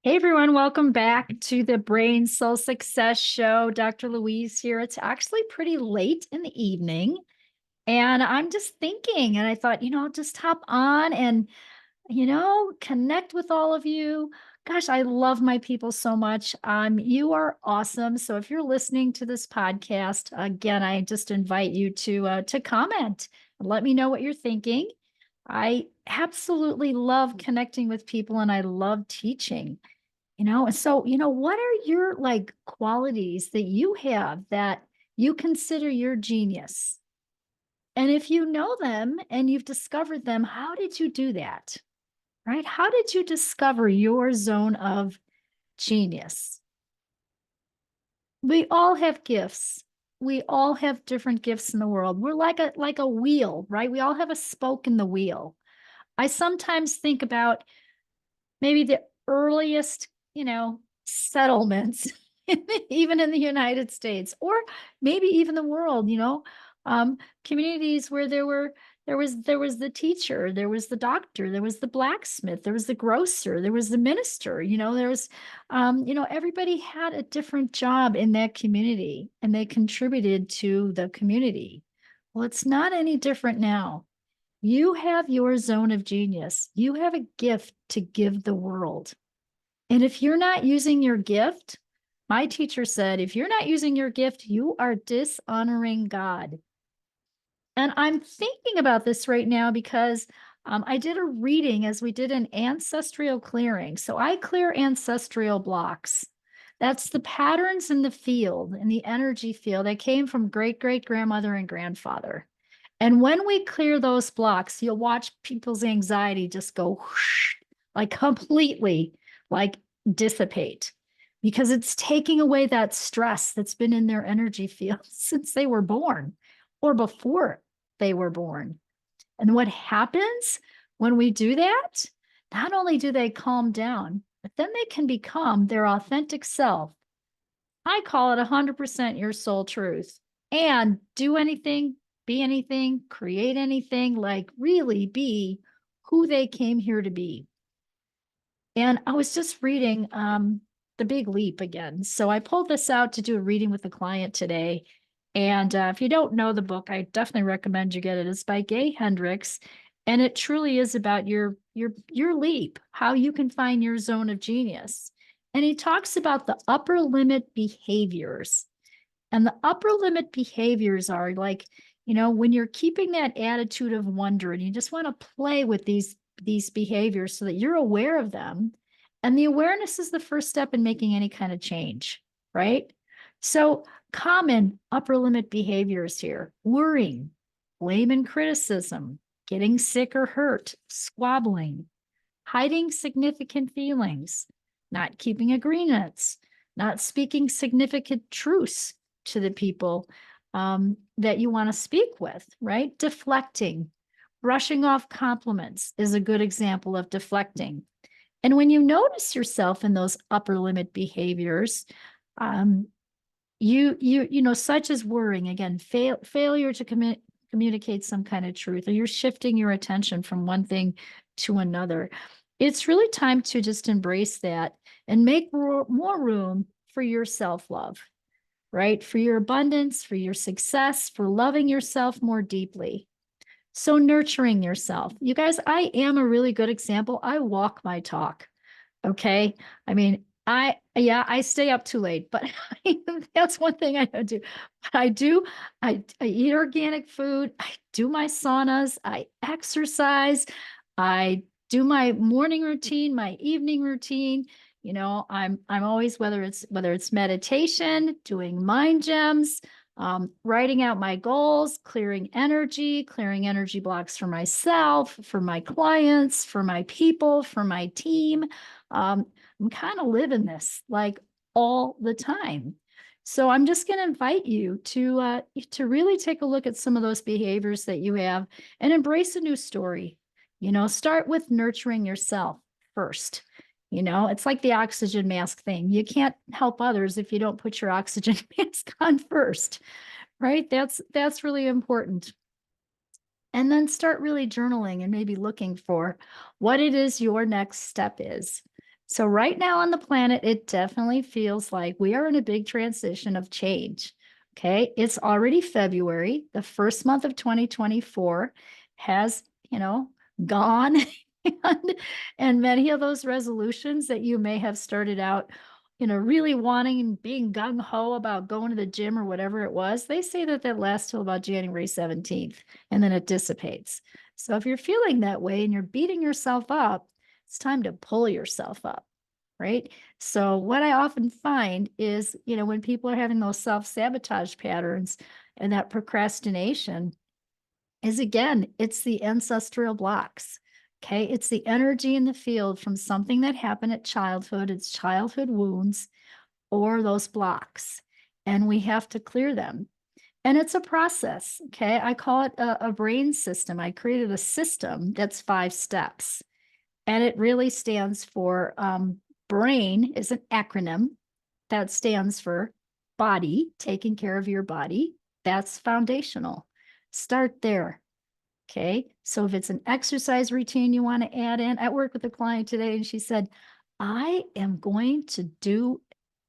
Hey everyone, welcome back to the Brain Soul Success Show. Dr. Louise here. It's actually pretty late in the evening, and I'm just thinking, and I thought, I'll just hop on and, connect with all of you. Gosh, I love my people so much. You are awesome. So if you're listening to this podcast, again, I just invite you to comment and let me know what you're thinking. I absolutely love connecting with people and I love teaching. What are your like qualities that you have that you consider your genius? And if you know them and you've discovered them, how did you do that? Right? How did you discover your zone of genius? We all have gifts. We all have different gifts in the world. We're like a wheel, right? We all have a spoke in the wheel. I sometimes think about maybe the earliest, settlements, even in the United States, or maybe even the world, communities where there was the teacher, there was the doctor, there was the blacksmith, there was the grocer, there was the minister, everybody had a different job in that community and they contributed to the community. Well, it's not any different now. You have your zone of genius. You have a gift to give the world. And if you're not using your gift, my teacher said, if you're not using your gift, you are dishonoring God. And I'm thinking about this right now because I did a reading as we did an ancestral clearing. So I clear ancestral blocks. That's the patterns in the field, in the energy field that came from great great grandmother and grandfather. And when we clear those blocks, you'll watch people's anxiety just go whoosh, like completely, like dissipate, because it's taking away that stress that's been in their energy field since they were born or before they were born. And what happens when we do that? Not only do they calm down, but then they can become their authentic self. I call it 100% your soul truth and do anything, be anything, create anything, like really be who they came here to be. And I was just reading The Big Leap again. So I pulled this out to do a reading with a client today. And if you don't know the book, I definitely recommend you get it. It's by Gay Hendricks, and it truly is about your leap, how you can find your zone of genius. And he talks about the upper limit behaviors. And the upper limit behaviors are like, when you're keeping that attitude of wonder and you just want to play with these behaviors so that you're aware of them. And the awareness is the first step in making any kind of change, right? So common upper limit behaviors here: worrying, blame and criticism, getting sick or hurt, squabbling, hiding significant feelings, not keeping agreements, not speaking significant truths to the people that you want to speak with, right? Deflecting, brushing off compliments is a good example of deflecting. And when you notice yourself in those upper limit behaviors, um, such as worrying, again, failure to communicate some kind of truth, or you're shifting your attention from one thing to another. It's really time to just embrace that and make more room for your self-love, right? For your abundance, for your success, for loving yourself more deeply. So nurturing yourself. You guys, I am a really good example. I walk my talk. Okay. I mean, I stay up too late, but that's one thing I don't do. But I eat organic food. I do my saunas. I exercise. I do my morning routine, my evening routine. I'm always, whether it's meditation, doing mind gems, writing out my goals, clearing energy blocks for myself, for my clients, for my people, for my team. I'm kind of living this like all the time. So I'm just going to invite you to really take a look at some of those behaviors that you have and embrace a new story. Start with nurturing yourself first. It's like the oxygen mask thing. You can't help others if you don't put your oxygen mask on first, right? That's really important. And then start really journaling and maybe looking for what it is your next step is. So right now on the planet, it definitely feels like we are in a big transition of change. Okay. It's already February. The first month of 2024 has, gone. and many of those resolutions that you may have started out, really wanting and being gung ho about going to the gym or whatever it was, they say that lasts till about January 17th and then it dissipates. So if you're feeling that way and you're beating yourself up, it's time to pull yourself up, right? So what I often find is, when people are having those self-sabotage patterns and that procrastination is, again, it's the ancestral blocks. Okay. It's the energy in the field from something that happened at childhood, it's childhood wounds or those blocks. And we have to clear them. And it's a process. Okay. I call it a brain system. I created a system that's 5 steps. And it really stands for BRAIN is an acronym that stands for body, taking care of your body. That's foundational. Start there. Okay. So if it's an exercise routine you want to add in, I worked with a client today and she said, I am going to do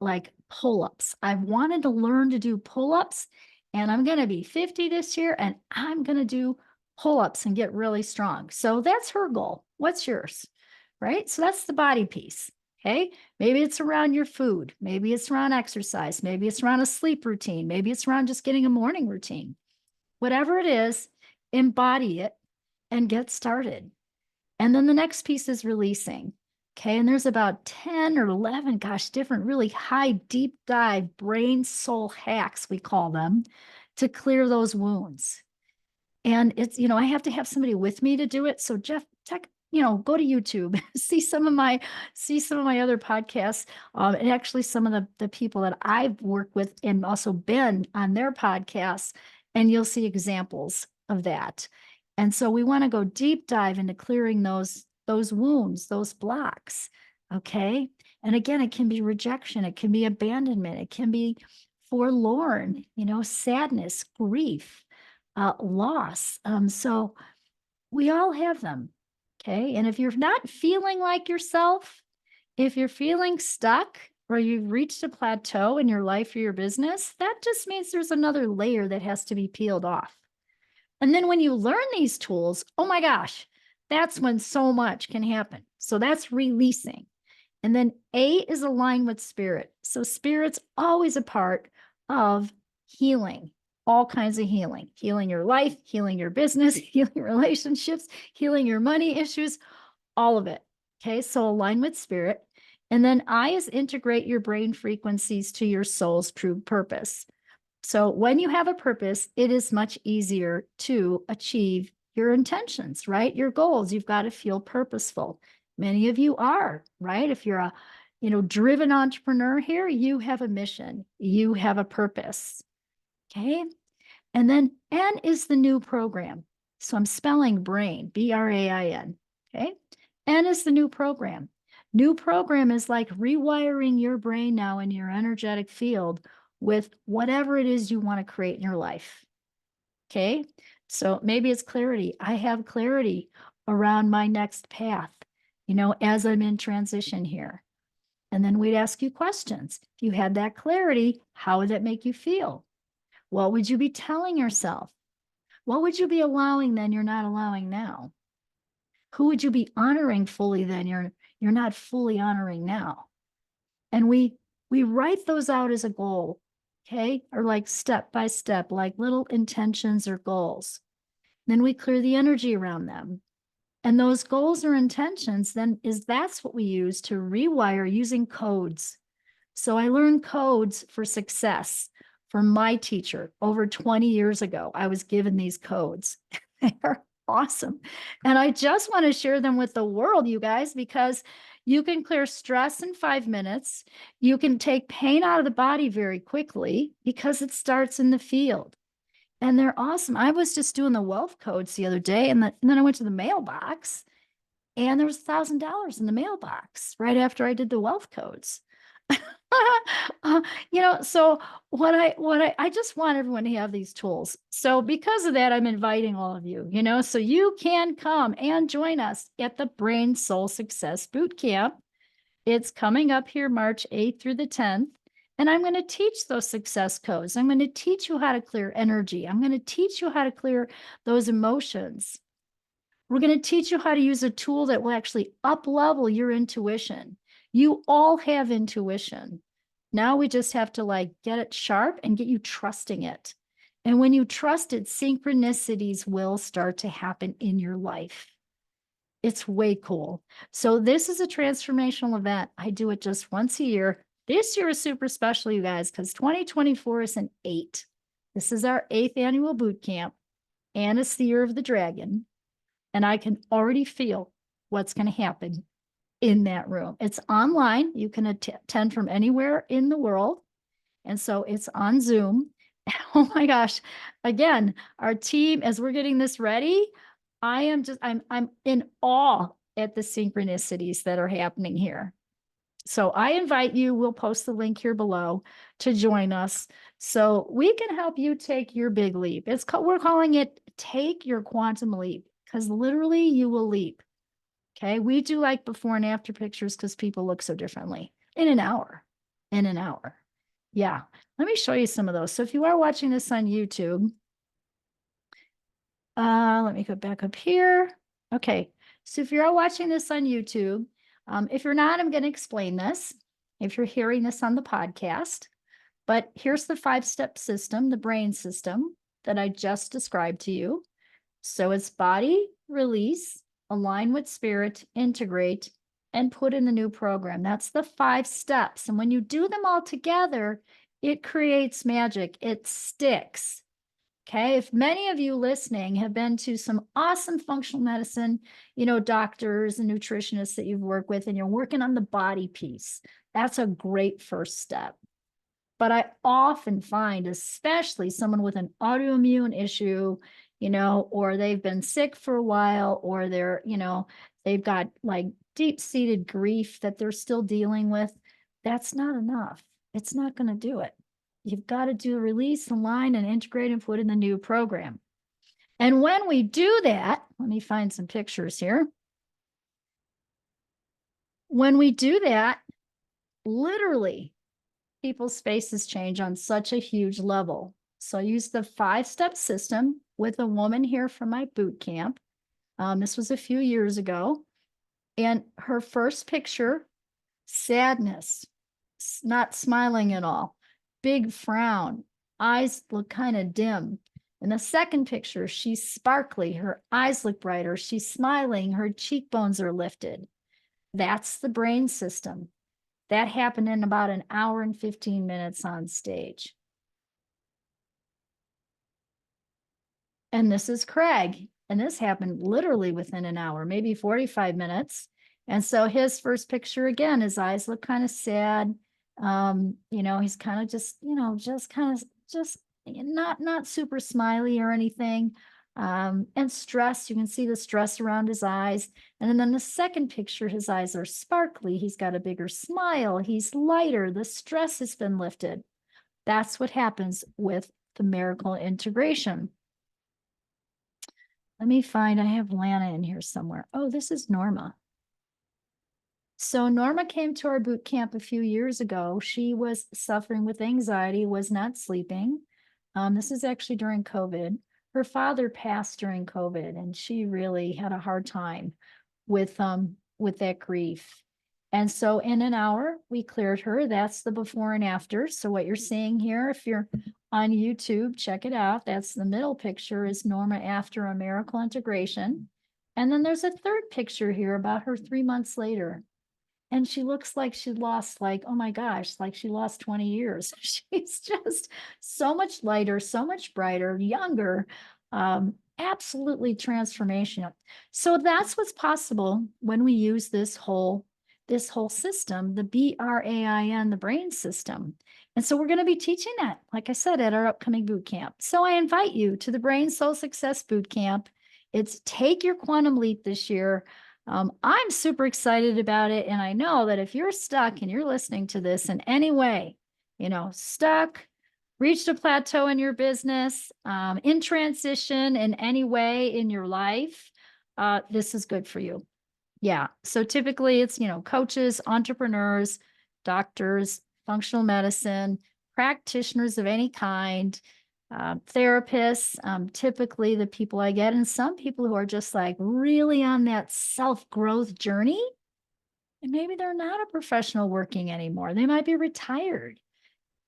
like pull-ups. I've wanted to learn to do pull-ups and I'm going to be 50 this year and I'm going to do pull-ups and get really strong. So that's her goal. What's yours? Right? So that's the body piece. Okay. Maybe it's around your food. Maybe it's around exercise. Maybe it's around a sleep routine. Maybe it's around just getting a morning routine. Whatever it is, embody it and get started. And then the next piece is releasing. Okay. And there's about 10 or 11, gosh, different really high, deep dive brain soul hacks, we call them, to clear those wounds. And it's, I have to have somebody with me to do it. So Jeff, go to YouTube, see some of my other podcasts, and actually some of the people that I've worked with and also been on their podcasts, and you'll see examples of that. And so we want to go deep dive into clearing those wounds, those blocks. Okay. And again, it can be rejection, it can be abandonment, it can be forlorn, sadness, grief, loss. So we all have them. Okay. And if you're not feeling like yourself, if you're feeling stuck or you've reached a plateau in your life or your business, that just means there's another layer that has to be peeled off. And then when you learn these tools, oh my gosh, that's when so much can happen. So that's releasing. And then A is aligned with spirit. So spirit's always a part of healing, all kinds of healing your life, healing your business, healing relationships, healing your money issues, all of it. Okay, so align with spirit. And then I is integrate your brain frequencies to your soul's true purpose. So when you have a purpose, it is much easier to achieve your intentions, right? Your goals. You've got to feel purposeful. Many of you are, right? If you're a, driven entrepreneur here, you have a mission, you have a purpose. Okay. And then N is the new program. So I'm spelling BRAIN, B.R.A.I.N. Okay. N is the new program. New program is like rewiring your brain now in your energetic field with whatever it is you want to create in your life. Okay. So maybe it's clarity. I have clarity around my next path, as I'm in transition here. And then we'd ask you questions. If you had that clarity, how would that make you feel? What would you be telling yourself? What would you be allowing then you're not allowing now? Who would you be honoring fully then you're not fully honoring now? And we write those out as a goal, okay? Or like step by step, like little intentions or goals. Then we clear the energy around them. And those goals or intentions then that's what we use to rewire using codes. So I learned codes for success from my teacher over 20 years ago. I was given these codes. They're awesome. And I just want to share them with the world, you guys, because you can clear stress in 5 minutes. You can take pain out of the body very quickly because it starts in the field. And they're awesome. I was just doing the wealth codes the other day, and then I went to the mailbox, and there was $1,000 in the mailbox right after I did the wealth codes. So I just want everyone to have these tools. So because of that, I'm inviting all of you, so you can come and join us at the Brain Soul Success Bootcamp. It's coming up here March 8th through the 10th. And I'm going to teach those success codes. I'm going to teach you how to clear energy. I'm going to teach you how to clear those emotions. We're going to teach you how to use a tool that will actually up-level your intuition. You all have intuition. Now we just have to like get it sharp and get you trusting it. And when you trust it, synchronicities will start to happen in your life. It's way cool. So this is a transformational event. I do it just once a year. This year is super special, you guys, because 2024 is an 8. This is our 8th annual boot camp, and it's the year of the dragon. And I can already feel what's going to happen in that room. It's online. You can attend from anywhere in the world. And so it's on Zoom. Oh my gosh. Again, our team, as we're getting this ready, I'm in awe at the synchronicities that are happening here. So I invite you, we'll post the link here below to join us so we can help you take your big leap. We're calling it Take Your Quantum Leap, because literally you will leap. Okay. We do like before and after pictures because people look so differently in an hour. In an hour. Yeah. Let me show you some of those. So if you are watching this on YouTube, let me go back up here. Okay. So if you're watching this on YouTube, if you're not, I'm going to explain this. If you're hearing this on the podcast, but here's the 5-step system, the B.R.A.I.N system that I just described to you. So it's body, release, align with spirit, integrate, and put in the new program. That's the 5 steps. And when you do them all together, it creates magic. It sticks. Okay. If many of you listening have been to some awesome functional medicine, doctors and nutritionists that you've worked with, and you're working on the body piece, that's a great first step. But I often find, especially someone with an autoimmune issue, or they've been sick for a while, or they've got like deep-seated grief that they're still dealing with. That's not enough. It's not going to do it. You've got to do release, align, and integrate and put in the new program. And when we do that, let me find some pictures here. When we do that, literally, people's faces change on such a huge level. So I used the 5-step system with a woman here from my boot camp. This was a few years ago. And her first picture, sadness, not smiling at all, big frown, eyes look kind of dim. In the second picture, she's sparkly, her eyes look brighter, she's smiling, her cheekbones are lifted. That's the B.R.A.I.N system. That happened in about an hour and 15 minutes on stage. And this is Craig. And this happened literally within an hour, maybe 45 minutes. And so his first picture, again, his eyes look kind of sad. He's kind of just not super smiley or anything. And stress, you can see the stress around his eyes. And then the second picture, his eyes are sparkly. He's got a bigger smile. He's lighter. The stress has been lifted. That's what happens with the miracle integration. Let me find, I have Lana in here somewhere. Oh, this is Norma. So Norma came to our boot camp a few years ago. She was suffering with anxiety, was not sleeping. This is actually during COVID. Her father passed during COVID, and she really had a hard time with that grief. And so in an hour, we cleared her. That's the before and after. So what you're seeing here, if you're on YouTube, check it out. That's the middle picture is Norma after a miracle integration. And then there's a third picture here about her 3 months later. And she looks like she lost oh my gosh, like she lost 20 years. She's just so much lighter, so much brighter, younger, absolutely transformational. So that's what's possible when we use this whole system, the B.R.A.I.N, the B.R.A.I.N system. And so we're going to be teaching that, like I said, at our upcoming boot camp. So I invite you to the B.R.A.I.N Soul Success Boot Camp. It's Take Your Quantum Leap this year. I'm super excited about it. And I know that if you're stuck and you're listening to this in any way, stuck, reached a plateau in your business, in transition in any way in your life, this is good for you. Yeah. So typically it's, coaches, entrepreneurs, doctors, functional medicine, practitioners of any kind, therapists, typically the people I get, and some people who are just like really on that self growth journey. And maybe they're not a professional working anymore. They might be retired.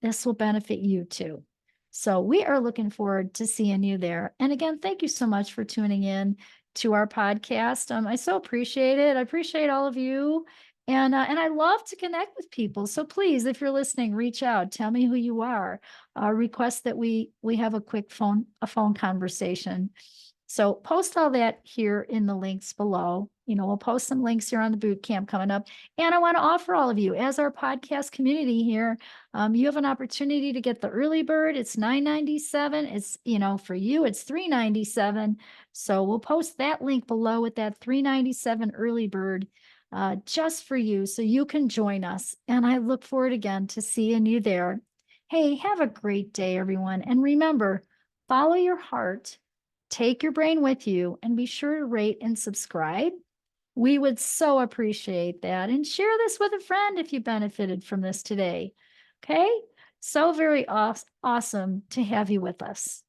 This will benefit you too. So we are looking forward to seeing you there. And again, thank you so much for tuning in to our podcast. I so appreciate it. I appreciate all of you. And I love to connect with people. So please, if you're listening, reach out. Tell me who you are. Request that we have a phone conversation. So post all that here in the links below. We'll post some links here on the boot camp coming up. And I want to offer all of you, as our podcast community here, you have an opportunity to get the early bird. It's $9.97. It's, for you, it's $3.97. So we'll post that link below with that $3.97 early bird just for you, so you can join us. And I look forward again to seeing you there. Hey, have a great day, everyone. And remember, follow your heart, take your brain with you, and be sure to rate and subscribe. We would so appreciate that. And share this with a friend if you benefited from this today. Okay. So very awesome to have you with us.